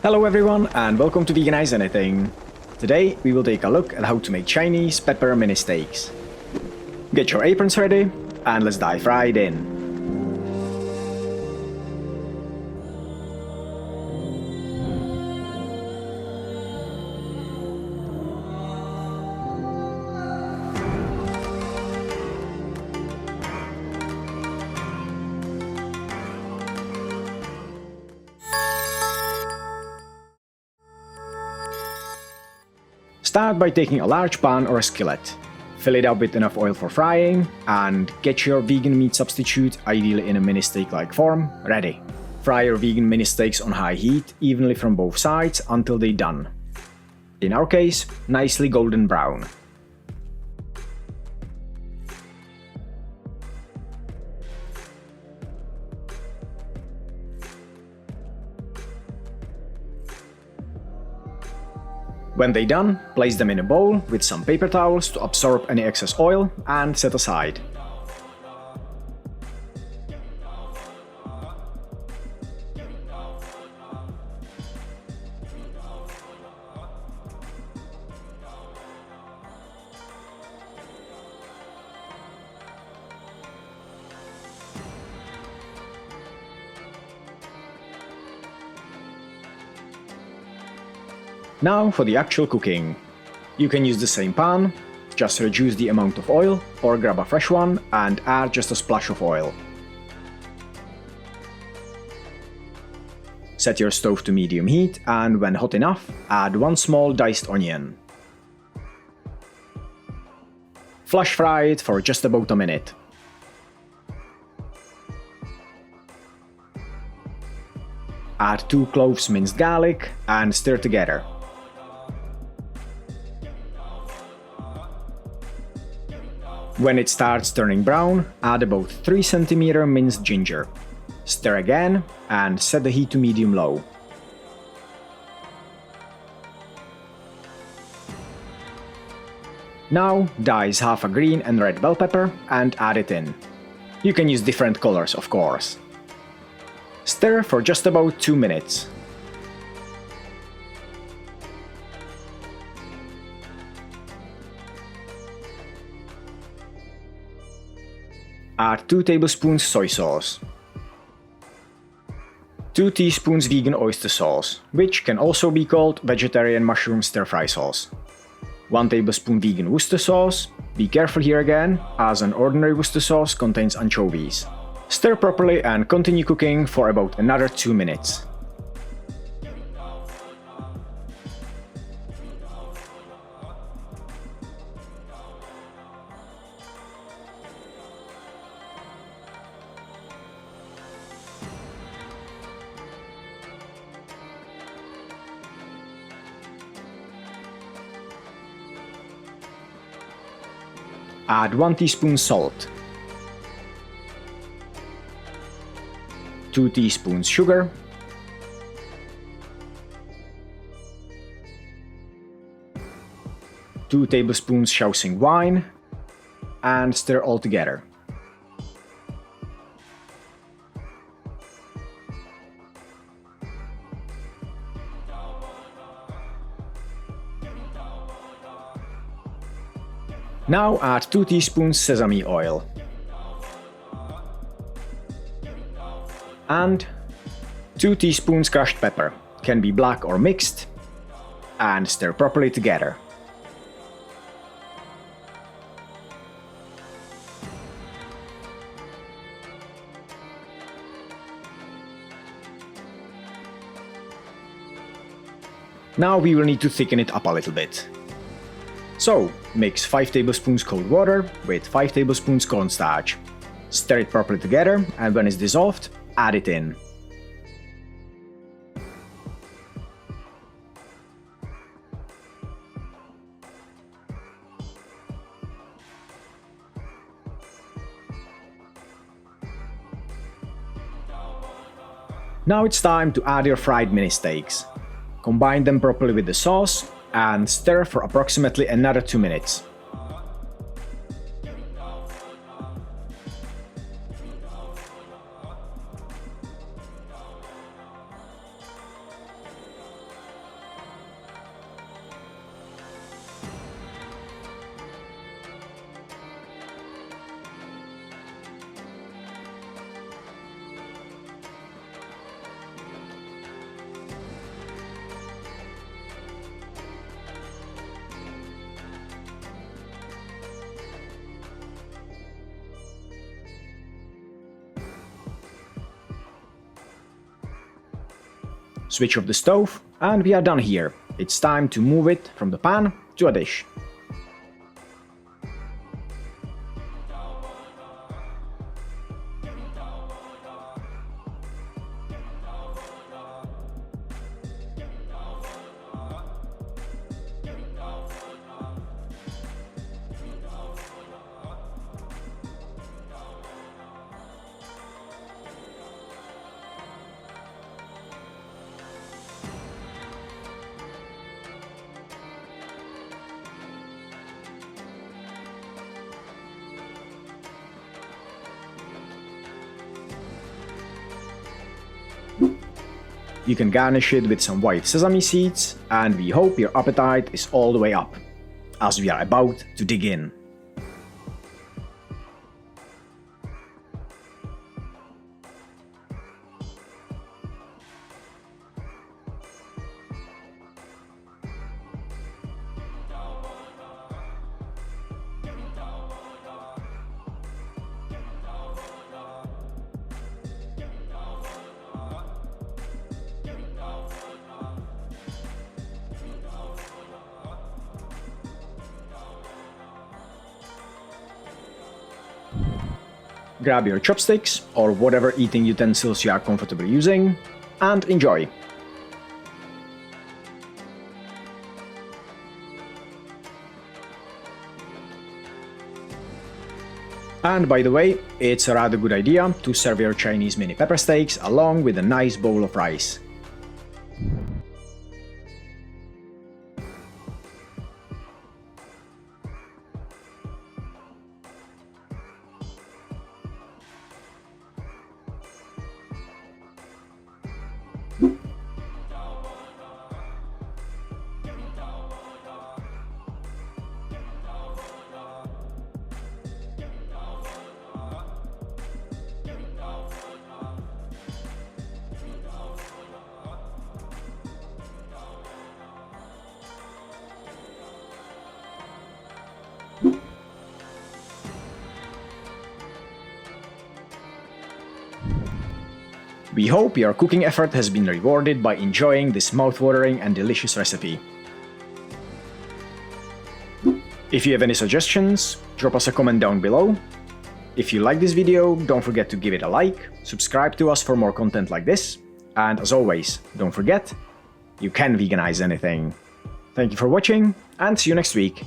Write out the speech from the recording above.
Hello everyone and welcome to Veganise Anything. Today we will take a look at how to make Chinese pepper mini steaks. Get your aprons ready and let's dive right in. Start by taking a large pan or a skillet. Fill it up with enough oil for frying and get your vegan meat substitute, ideally in a mini steak-like form, ready. Fry your vegan mini steaks on high heat evenly from both sides until they're done. In our case, nicely golden brown. When they're done, place them in a bowl with some paper towels to absorb any excess oil and set aside. Now for the actual cooking. You can use the same pan, just reduce the amount of oil or grab a fresh one and add just a splash of oil. Set your stove to medium heat and when hot enough, add one small diced onion. Flash fry it for just about a minute. Add 2 cloves minced garlic and stir together. When it starts turning brown, add about 3 cm minced ginger. Stir again and set the heat to medium-low. Now dice half a green and red bell pepper and add it in. You can use different colors, of course. Stir for just about 2 minutes. Add 2 tablespoons soy sauce, 2 teaspoons vegan oyster sauce, which can also be called vegetarian mushroom stir-fry sauce, 1 tablespoon vegan Worcester sauce. Be careful here again, as an ordinary Worcester sauce contains anchovies. Stir properly and continue cooking for about another 2 minutes. Add 1 teaspoon salt, 2 teaspoons sugar, 2 tablespoons Shaoxing wine, and stir all together. Now add 2 teaspoons sesame oil and 2 teaspoons crushed pepper, can be black or mixed, and stir properly together. Now we will need to thicken it up a little bit. So, mix 5 tablespoons cold water with 5 tablespoons cornstarch. Stir it properly together and when it's dissolved, add it in. Now it's time to add your fried mini steaks. Combine them properly with the sauce and stir for approximately another 2 minutes. Switch off the stove, and we are done here. It's time to move it from the pan to a dish. You can garnish it with some white sesame seeds, and we hope your appetite is all the way up, as we are about to dig in. Grab your chopsticks or whatever eating utensils you are comfortable using, and enjoy! And by the way, it's a rather good idea to serve your Chinese mini pepper steaks along with a nice bowl of rice. We hope your cooking effort has been rewarded by enjoying this mouth-watering and delicious recipe. If you have any suggestions, drop us a comment down below. If you like this video, don't forget to give it a like, subscribe to us for more content like this, and as always, don't forget, you can veganize anything. Thank you for watching, and see you next week.